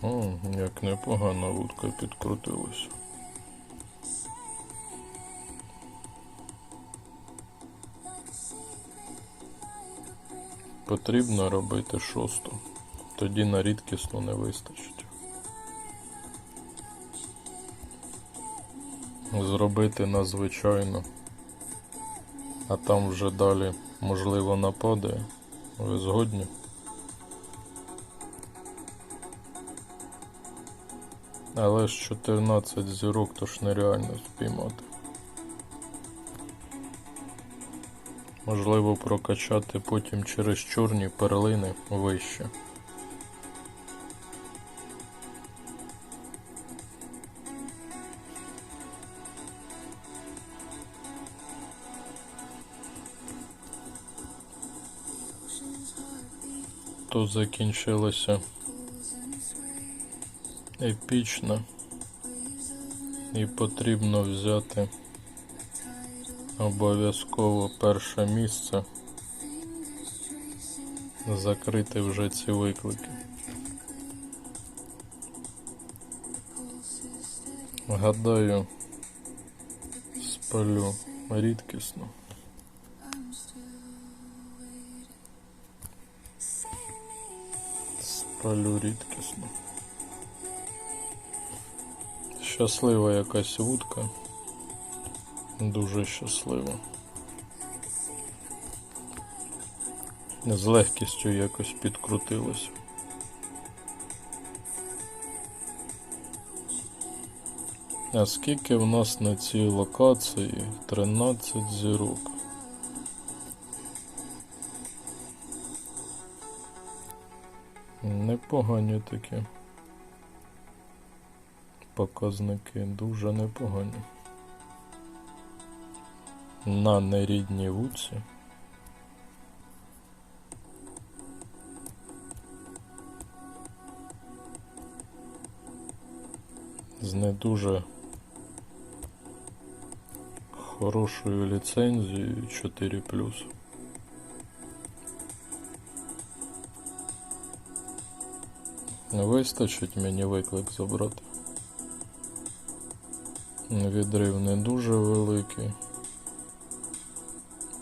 Ого, як непогано вудка підкрутилася. Потрібно робити 6-ту, тоді на рідкісну не вистачить. Зробити на звичайну, а там вже далі можливо нападає. Ви згодні? Але ж 14 зірок, то ж нереально спіймати. Можливо прокачати потім через чорні перлини вище. Тут закінчилося епічно і потрібно взяти обов'язково перше місце, закрити вже ці виклики. Гадаю, спалю рідкісно. Спалю рідкісно. Щаслива якась вудка. Дуже щаслива. З легкістю якось підкрутилась. А скільки в нас на цій локації? 13 зірок. Непогані такі показники, дуже непогані. На нерідній вудці. З не дуже хорошою ліцензією 4+. Вистачить мені виклик забрати. Відрив не дуже великий.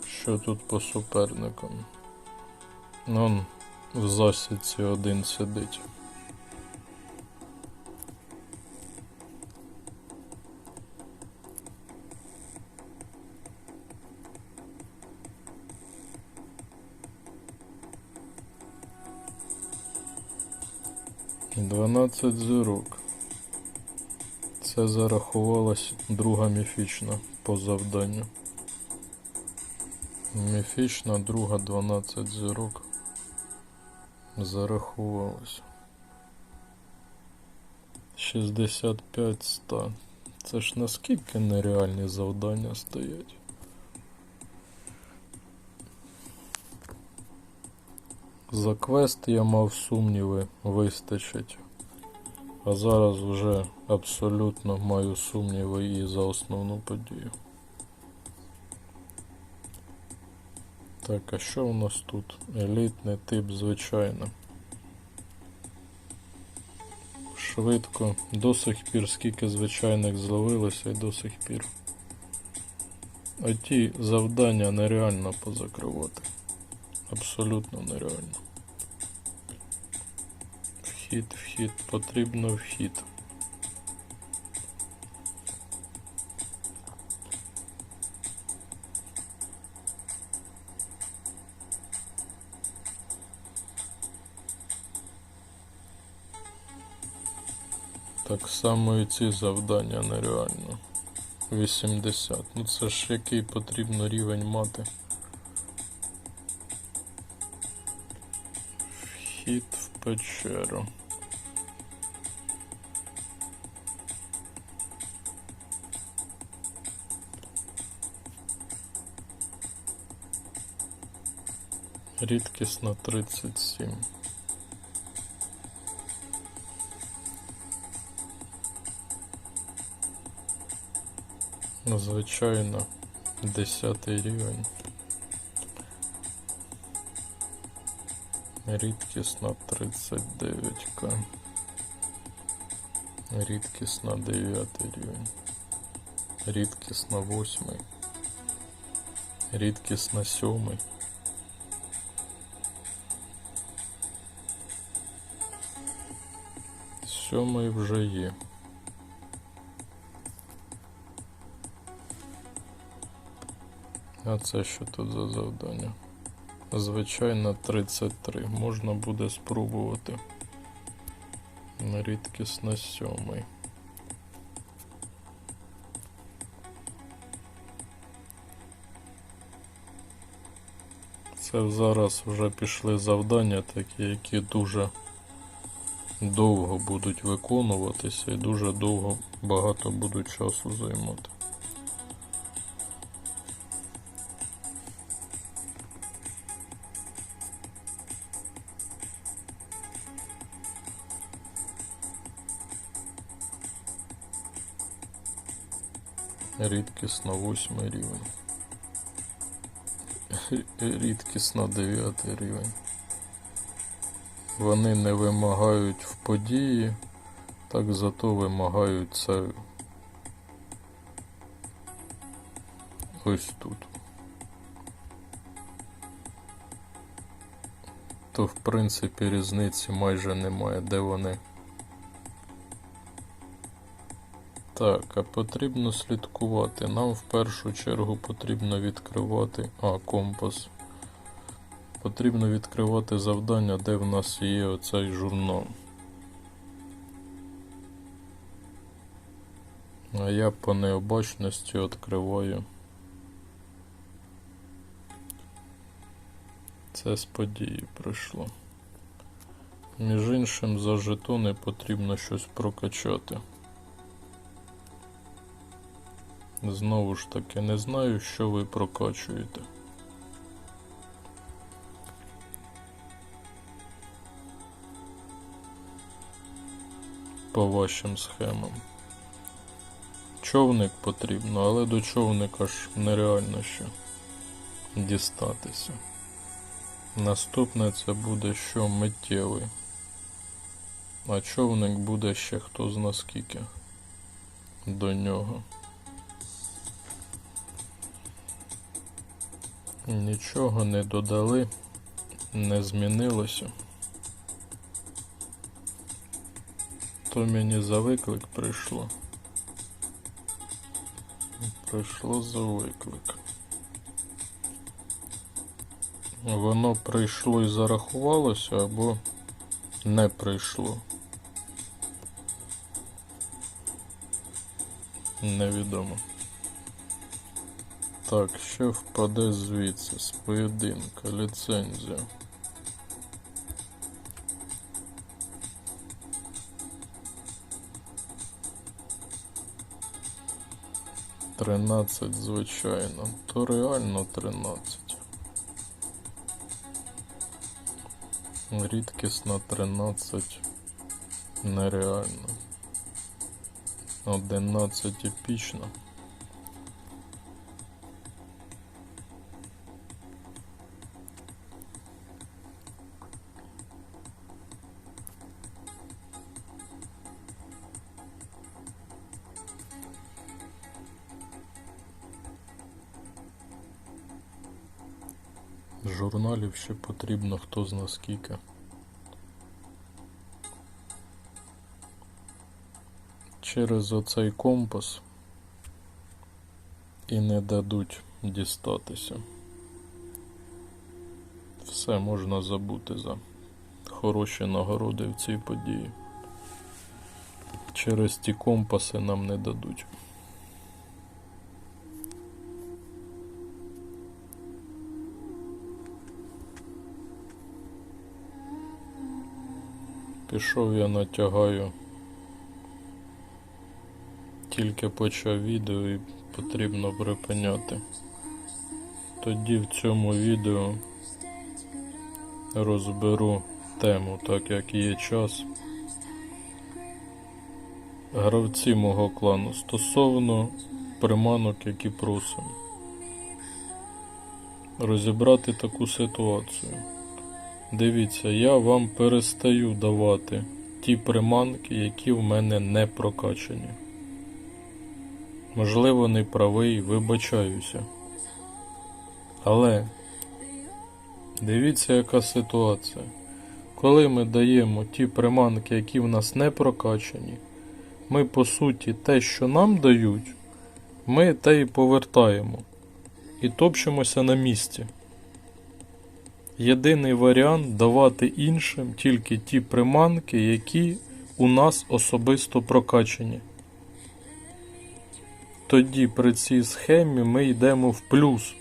Що тут по суперникам? Он в засідці один сидить. — 12 зірок. Це зарахувалась друга міфічна по завданню. Міфічна друга 12 зірок зарахувалась. 65-100. Це ж наскільки нереальні завдання стоять. За квест я мав сумніви, вистачить. А зараз вже абсолютно маю сумніви і за основну подію. Так, а що у нас тут? Елітний тип, звичайно. Швидко. До сих пір скільки звичайних зловилося і до сих пір. А ті завдання нереально позакривати. Абсолютно нереально. Вхід, потрібно вхід. Так само і ці завдання нереально. 80. Ну це ж який потрібно рівень мати. Вхід в печеру. Рідкісна 37. Звичайно, 10 рівень. Рідкісна 39к. Рідкісна 9 рівень. Рідкісна 8. Рідкісна 7. Сьомий вже є. А це що тут за завдання? Звичайно 33. Можна буде спробувати. Рідкісна 7. Це зараз вже пішли завдання такі, які дуже довго будуть виконуватися і дуже довго багато будуть часу займати. Рідкісно 8 рівень. Рідкісно 9 рівень. Вони не вимагають в події, так зато вимагають це ось тут. То в принципі різниці майже немає, де вони. Так, а потрібно слідкувати. Нам в першу чергу потрібно відкривати компас. Потрібно відкривати завдання, де в нас є оцей журнал. А я по необачності відкриваю. Це з події прийшло. Між іншим, за жетони потрібно щось прокачати. Знову ж таки, не знаю, що ви прокачуєте. По вашим схемам. Човник потрібно, але до човника ж нереально ще дістатися. Наступне це буде що? Миттєвий. А човник буде ще хто зна скільки до нього. Нічого не додали, не змінилося. То мені за виклик прийшло. Прийшло за виклик. Воно прийшло і зарахувалося, або не прийшло. Невідомо. Так, що впаде звідси? З поєдинка, ліцензія. «13, звичайно. То реально 13. Рідкісно 13. Нереально. 11 епічно. Журналів ще потрібно хто зна скільки. Через оцей компас і не дадуть дістатися. Все можна забути за хороші нагороди в цій події. Через ті компаси нам не дадуть. Пішов я натягаю. Тільки почав відео і потрібно припиняти. Тоді в цьому відео розберу тему, так як є час. Гравці мого клану стосовно приманок, які просимо. Розібрати таку ситуацію. Дивіться, я вам перестаю давати ті приманки, які в мене не прокачані. Можливо, не правий, вибачаюся. Але дивіться, яка ситуація. Коли ми даємо ті приманки, які в нас не прокачані, ми, по суті, те, що нам дають, ми те і повертаємо. І топчемося на місці. Єдиний варіант давати іншим тільки ті приманки, які у нас особисто прокачані. Тоді при цій схемі ми йдемо в плюс.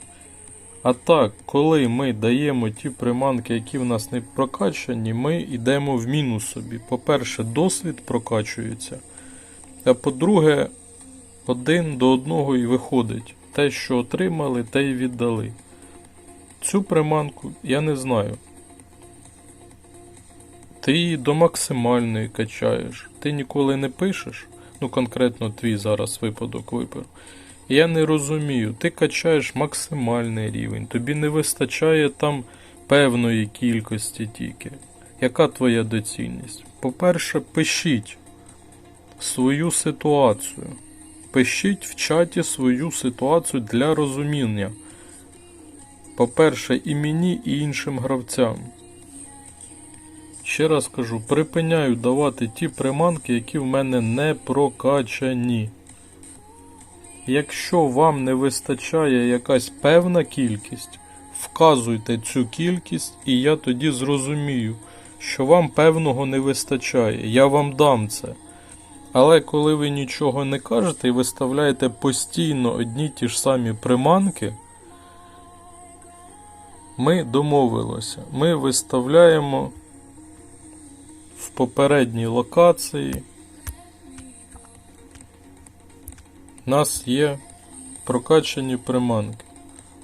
А так, коли ми даємо ті приманки, які в нас не прокачані, ми йдемо в мінус собі. По-перше, досвід прокачується, а по-друге, 1 до 1 і виходить. Те, що отримали, те й віддали. Цю приманку я не знаю. Ти її до максимальної качаєш. Ти ніколи не пишеш, конкретно твій зараз випадок виберу. Я не розумію, ти качаєш максимальний рівень, тобі не вистачає там певної кількості тільки. Яка твоя доцільність? По-перше, пишіть свою ситуацію. Пишіть в чаті свою ситуацію для розуміння. По-перше, і мені, і іншим гравцям. Ще раз кажу, припиняю давати ті приманки, які в мене не прокачані. Якщо вам не вистачає якась певна кількість, вказуйте цю кількість, і я тоді зрозумію, що вам певного не вистачає. Я вам дам це. Але коли ви нічого не кажете і виставляєте постійно одні ті ж самі приманки, ми домовилися. Ми виставляємо в попередній локації. У нас є прокачані приманки.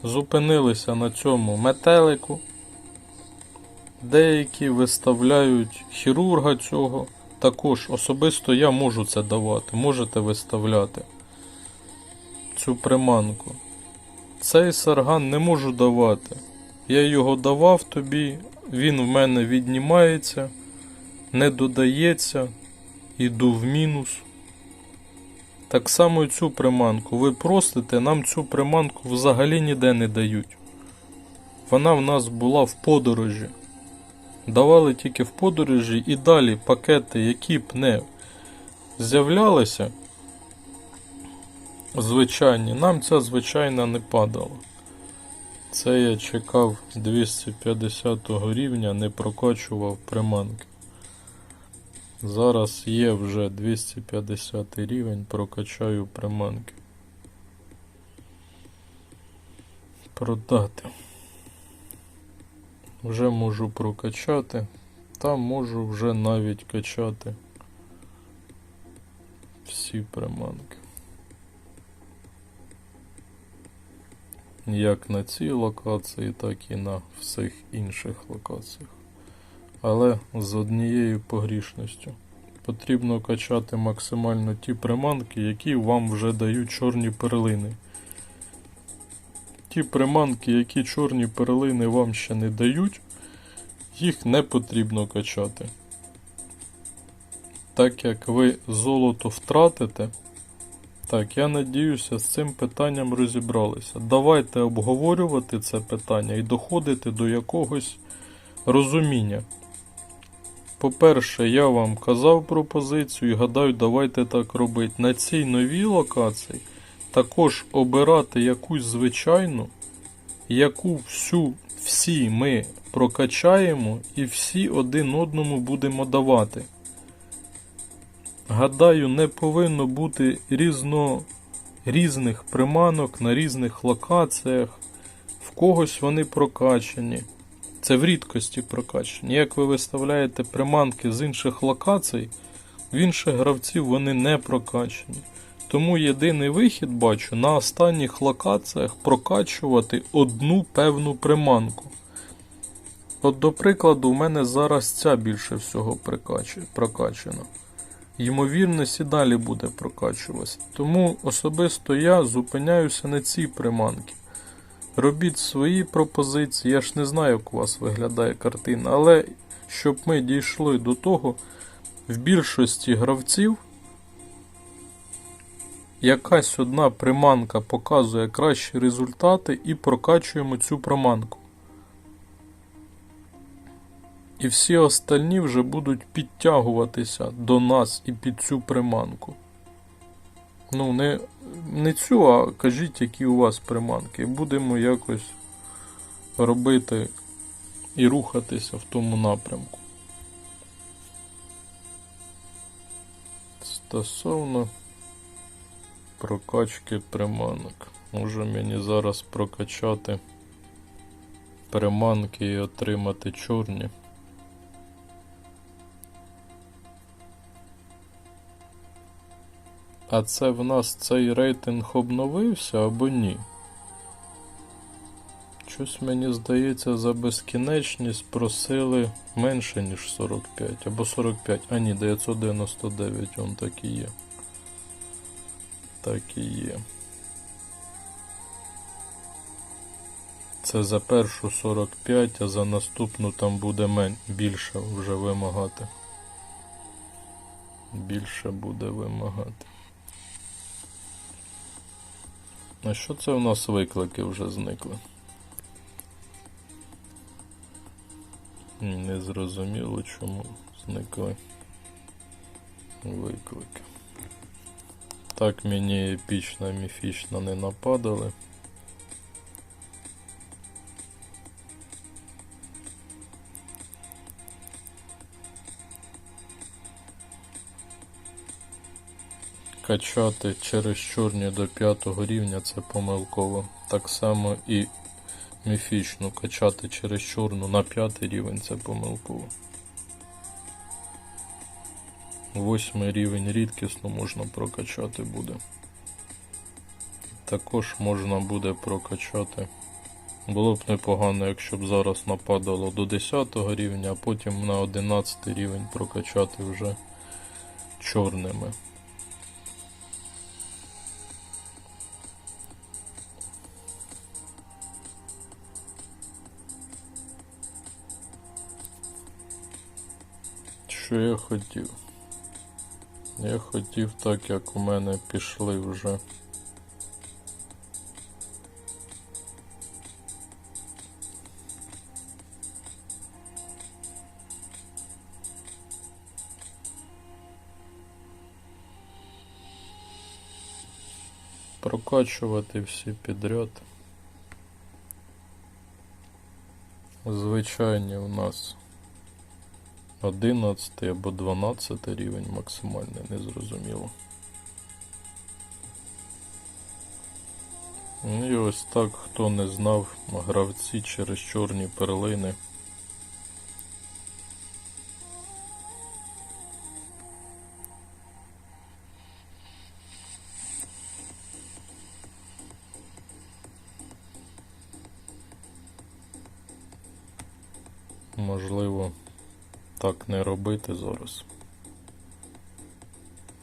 Зупинилися на цьому метелику. Деякі виставляють хірурга цього. Також особисто я можу це давати. Можете виставляти цю приманку. Цей сарган не можу давати. Я його давав тобі, він в мене віднімається, не додається, іду в мінус. Так само і цю приманку. Ви просите, нам цю приманку взагалі ніде не дають. Вона в нас була в подорожі. Давали тільки в подорожі і далі пакети, які б не з'являлися, звичайні, нам ця звичайна не падала. Це я чекав 250 рівня, не прокачував приманки. Зараз є вже 250 рівень, прокачаю приманки. Продати. Вже можу прокачати, та можу вже навіть качати всі приманки. Як на цій локації, так і на всіх інших локаціях. Але з однією погрішністю. Потрібно качати максимально ті приманки, які вам вже дають чорні перлини. Ті приманки, які чорні перлини вам ще не дають, їх не потрібно качати. Так як ви золото втратите, так, я надіюся, з цим питанням розібралися. Давайте обговорювати це питання і доходити до якогось розуміння. По-перше, я вам казав пропозицію і гадаю, давайте так робити. На цій новій локації також обирати якусь звичайну, яку всі ми прокачаємо і всі один одному будемо давати. Гадаю, не повинно бути різних приманок на різних локаціях. В когось вони прокачані. Це в рідкості прокачані. Як ви виставляєте приманки з інших локацій, в інших гравців вони не прокачані. Тому єдиний вихід бачу на останніх локаціях прокачувати одну певну приманку. От до прикладу, у мене зараз ця більше всього прокачана. Ймовірність і далі буде прокачуватися. Тому особисто я зупиняюся на цій приманці. Робіть свої пропозиції, я ж не знаю, як у вас виглядає картина, але щоб ми дійшли до того, в більшості гравців якась одна приманка показує кращі результати і прокачуємо цю приманку. І всі остальні вже будуть підтягуватися до нас і під цю приманку. Ну, не цю, а кажіть, які у вас приманки. Будемо якось робити і рухатися в тому напрямку. Стосовно прокачки приманок. Може мені зараз прокачати приманки і отримати чорні. А це в нас цей рейтинг обновився або ні? Щось мені здається, за безкінечність просили менше ніж 45 або 45, а ні, 999, он так і є. Так і є. Це за першу 45, а за наступну там буде більше вже вимагати. Більше буде вимагати. А що це у нас виклики вже зникли? Не зрозуміло, чому зникли виклики. Так мені епічно, міфічно не нападали. Качати через чорні до 5 рівня це помилково. Так само і міфічну качати через чорну на 5 рівень це помилково. 8 рівень рідкісно можна прокачати буде. Також можна буде прокачати. Було б непогано, якщо б зараз нападало до 10 рівня, а потім на 11 рівень прокачати вже чорними. Що я хотів? Я хотів, так як у мене пішли вже прокачувати всі підряд. Звичайні у нас 11 або 12 рівень максимальний, незрозуміло. І ось так, хто не знав, гравці через чорні перлини можливо так не робити зараз.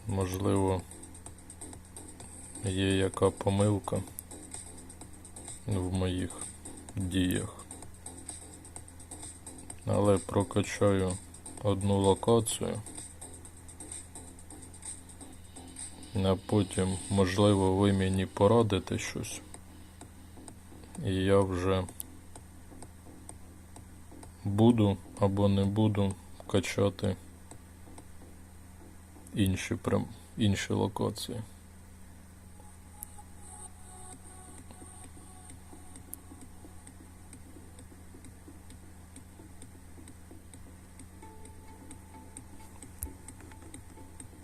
Можливо, є яка помилка в моїх діях. Але прокачаю одну локацію, а потім, можливо, ви мені порадите щось, і я вже буду або не буду качати інші локації.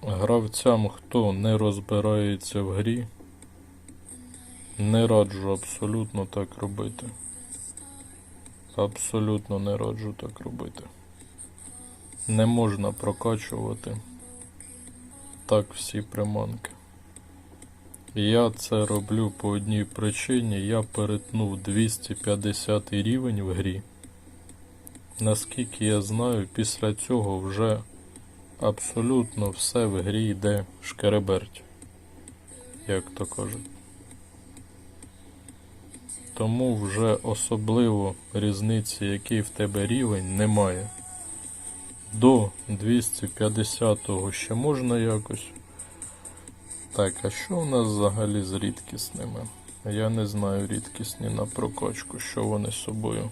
Гравцям, хто не розбирається в грі, не раджу абсолютно так робити. Абсолютно не раджу так робити. Не можна прокачувати так всі приманки. Я це роблю по одній причині. Я перетнув 250 рівень в грі. Наскільки я знаю, після цього вже абсолютно все в грі йде шкереберть, як то кажуть. Тому вже особливо різниці, який в тебе рівень, немає. до 250-го ще можна якось. Так, а що у нас взагалі з рідкісними? Я не знаю рідкісні на прокачку, що вони собою.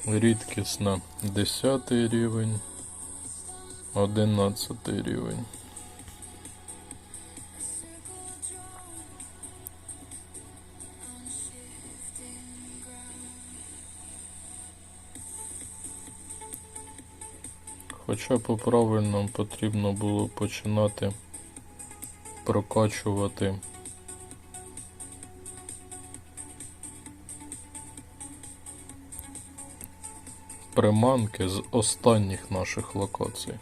Рідкісна 10 рівень, 11 рівень. Хоча по-правильному потрібно було починати прокачувати приманки з останніх наших локацій.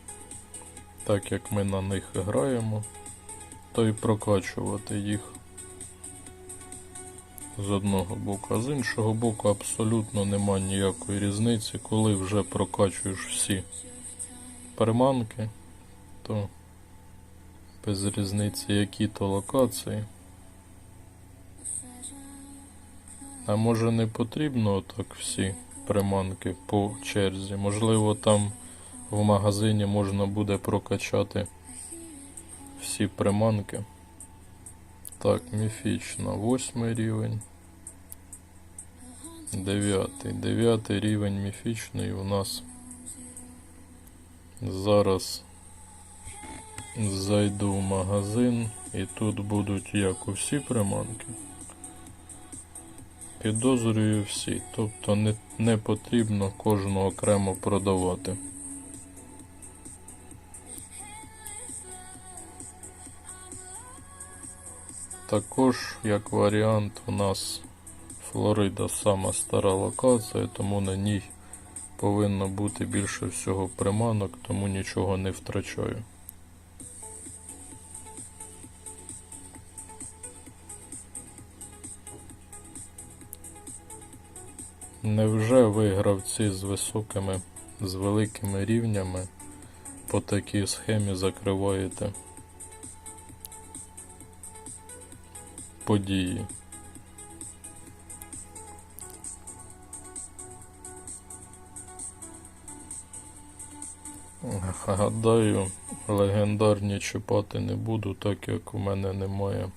Так як ми на них граємо, то і прокачувати їх з одного боку, а з іншого боку абсолютно нема ніякої різниці, коли вже прокачуєш всі приманки, то без різниці які то локації. А може не потрібно так всі приманки по черзі, можливо там в магазині можна буде прокачати всі приманки. Так, міфічна, 8 рівень, 9 рівень міфічний у нас. Зараз зайду в магазин і тут будуть як усі приманки. Підозрюю всі, тобто не потрібно кожну окремо продавати. Також, як варіант, у нас Флорида сама стара локація, тому на ній повинно бути більше всього приманок, тому нічого не втрачаю. Невже ви, гравці з великими рівнями, по такій схемі закриваєте події? Гадаю, легендарні чіпати не буду, так як у мене немає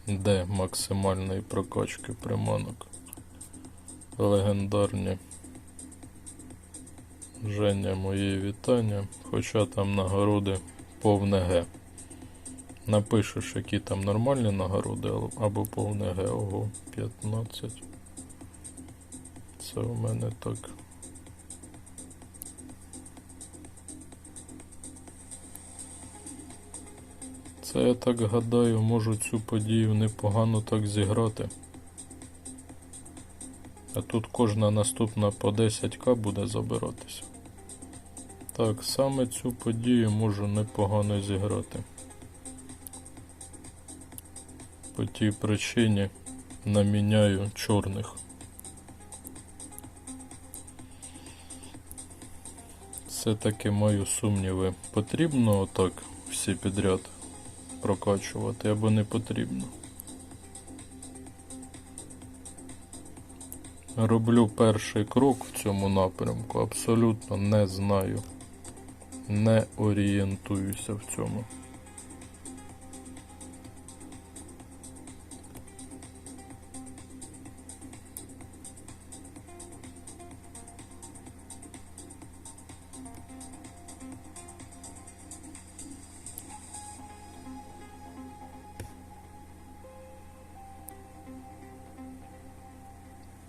де максимальної прокачки приманок. Легендарні. Женя, мої вітання, хоча там нагороди повне Г. Напишеш, які там нормальні нагороди, або повне Г. Ого, 15. Це у мене так. Це, я так гадаю, можу цю подію непогано так зіграти. А тут кожна наступна по 10к буде забиратися. Так, саме цю подію можу непогано зіграти. По тій причині наміняю чорних. Все-таки маю сумніви. Потрібно отак всі підряд прокачувати або не потрібно? Роблю перший крок в цьому напрямку, абсолютно не знаю, не орієнтуюся в цьому.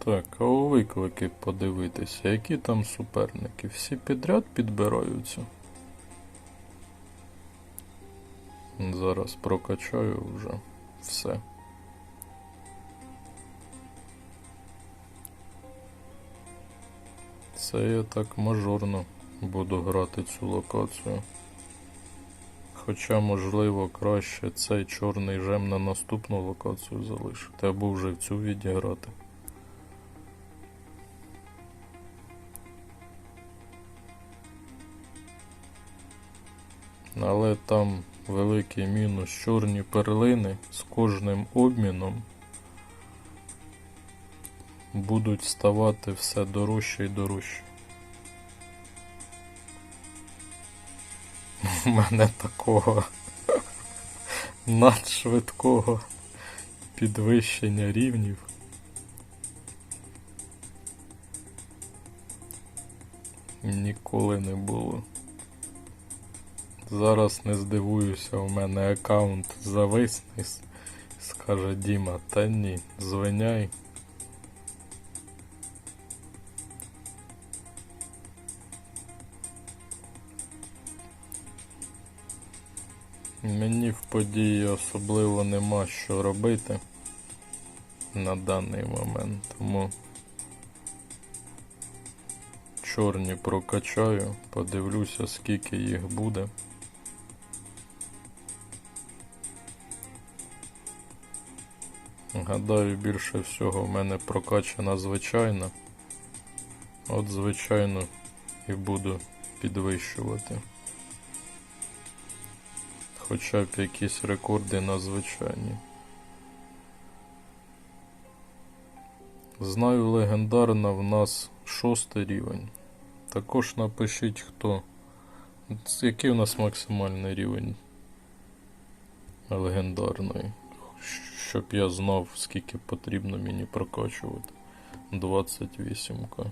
Так, а у виклики подивитися, які там суперники? Всі підряд підбираються. Зараз прокачаю вже все. Це я так мажорно буду грати цю локацію. Хоча, можливо, краще цей чорний жем на наступну локацію залишити, або вже в цю відіграти. Але там великий мінус, чорні перлини з кожним обміном будуть ставати все дорожче і дорожче. У мене такого надшвидкого підвищення рівнів ніколи не було. Зараз не здивуюся, у мене аккаунт зависне, скаже Діма, та ні, звиняй. Мені в події особливо нема що робити на даний момент, тому чорні прокачаю, подивлюся, скільки їх буде. Гадаю, більше всього в мене прокачана звичайна. От звичайно і буду підвищувати. Хоча б якісь рекорди на звичайні. Знаю, легендарна в нас 6 рівень. Також напишіть хто. Який у нас максимальний рівень легендарної. Щоб я знав, скільки потрібно мені прокачувати. 28к.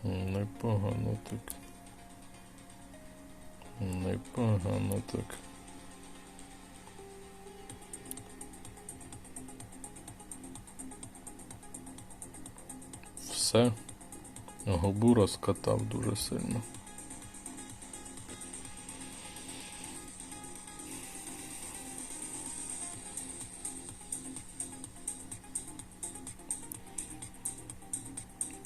Непогано так. Непогано так. Все. Губу розкатав дуже сильно.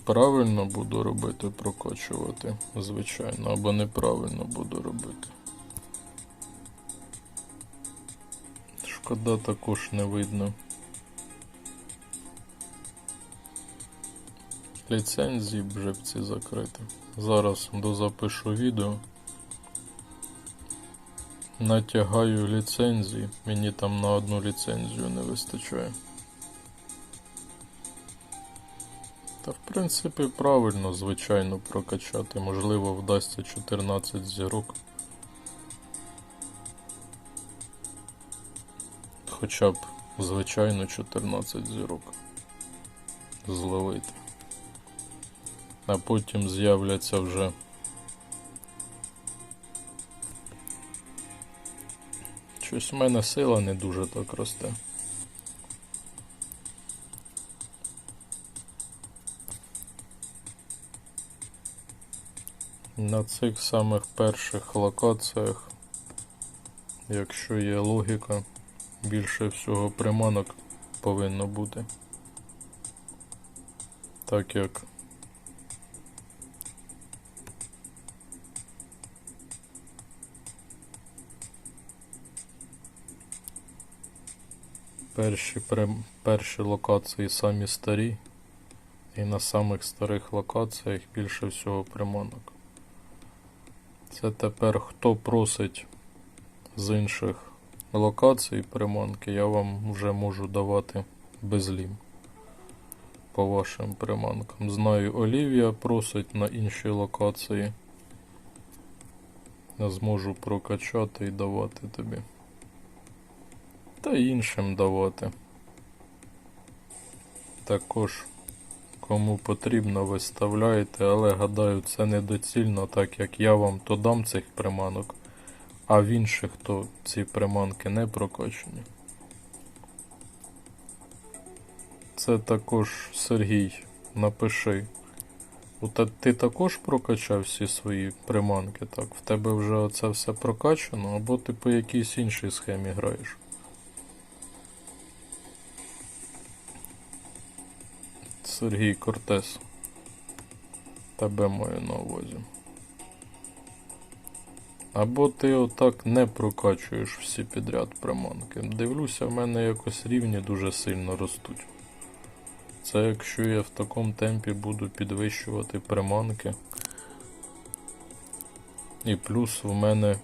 Правильно буду робити, прокачувати, звичайно, або неправильно буду робити. Шкода, також не видно. Ліцензії вже б ці закрити. Зараз дозапишу відео. Натягаю ліцензії. Мені там на одну ліцензію не вистачає. Та в принципі правильно, звичайно, прокачати. Можливо, вдасться 14 зірок. Хоча б, звичайно, 14 зірок зловити. А потім з'являться вже щось в мене сила не дуже так росте. На цих самих перших локаціях, якщо є логіка, більше всього приманок повинно бути. Так як перші локації самі старі, і на самих старих локаціях більше всього приманок. Це тепер хто просить з інших локацій приманки, я вам вже можу давати безлім по вашим приманкам. Знаю, Олівія просить на інші локації. Я зможу прокачати і давати тобі. Та іншим давати. Також кому потрібно, виставляйте, але гадаю, це недоцільно, так як я вам то дам цих приманок, а в інших то ці приманки не прокачені. Це також, Сергій, напиши. Ти також прокачав всі свої приманки, так? В тебе вже оце все прокачано, або ти по якійсь іншій схемі граєш? Сергій Кортес. Тебе маю на увазі. Або ти отак не прокачуєш всі підряд приманки. Дивлюся, в мене якось рівні дуже сильно ростуть. Це якщо я в такому темпі буду підвищувати приманки. І плюс в мене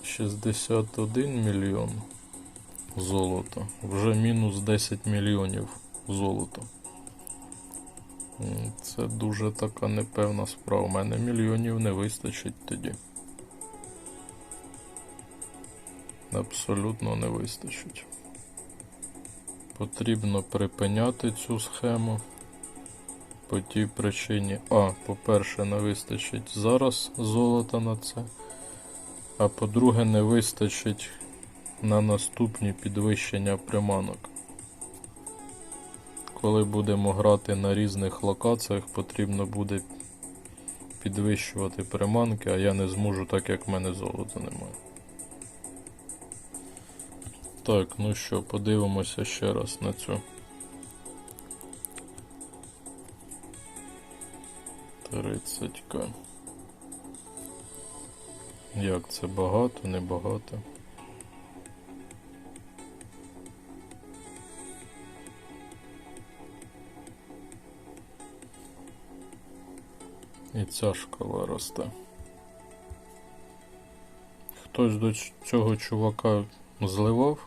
61 мільйон. золота. Вже мінус 10 мільйонів золота. Це дуже така непевна справа. У мене мільйонів не вистачить тоді. Абсолютно не вистачить. Потрібно припиняти цю схему. По тій причині, по-перше, не вистачить зараз золота на це. А по-друге, не вистачить на наступні підвищення приманок. Коли будемо грати на різних локаціях, потрібно буде підвищувати приманки, а я не зможу, так як в мене золота немає. Так, ну що, подивимося ще раз на цю 30к. Як це, багато, не багато? І ця шкала росте. Хтось до цього чувака зливав?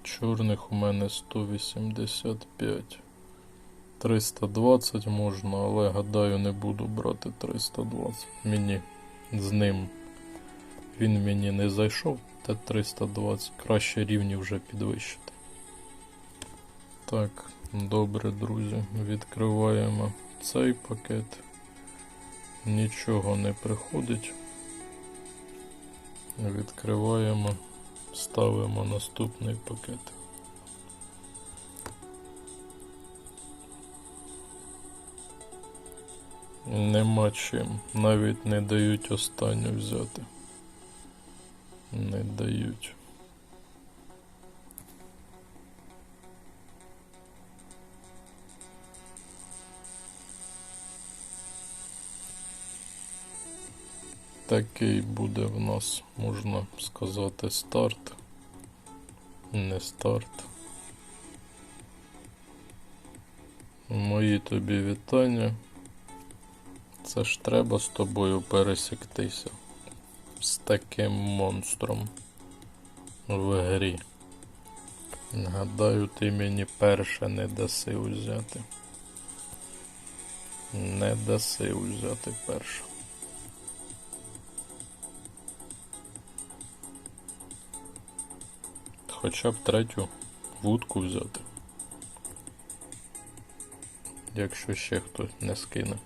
Чорних у мене 185. 320 можна, але гадаю не буду брати 320. Мені з ним, він мені не зайшов, та 320. Краще рівні вже підвищити. Так, добре, друзі, відкриваємо цей пакет. Нічого не приходить. Відкриваємо, ставимо наступний пакет. Нема чим, навіть не дають останню взяти. Не дають. Такий буде в нас, можна сказати, старт. Не старт. Мої тобі вітання. Це ж треба з тобою пересіктися. З таким монстром в грі. Гадаю, ти мені перше не даси взяти. Не даси взяти перше. Хоча б третю вудку взяти. Якщо ще хтось не скине.